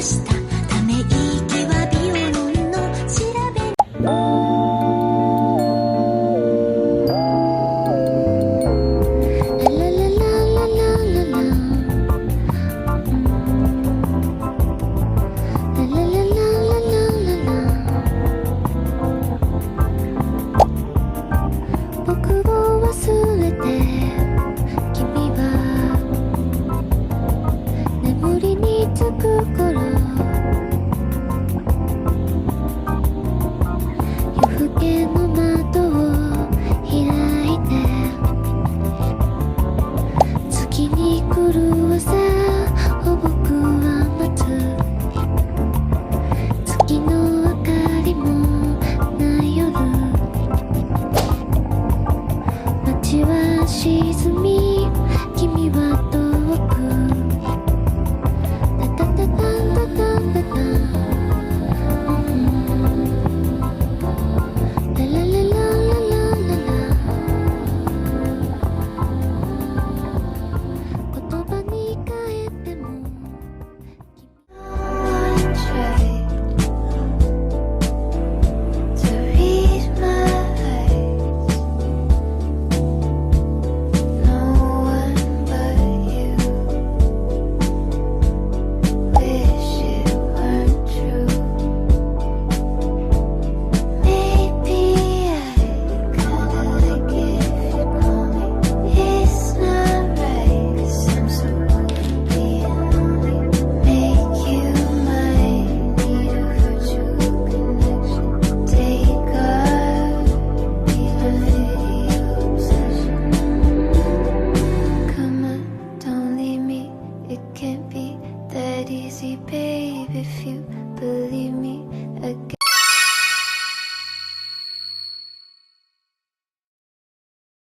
したため息はビオロンの調べララララララララララララララ僕を忘れて君は眠りにつく頃夜更けの窓を開いて月に来る朝を僕は待つ月の明かりもない夜街は沈み君は遠くタタタタンタタンタタンラララララララ言葉に変えてもEasy, babe, if you believe me.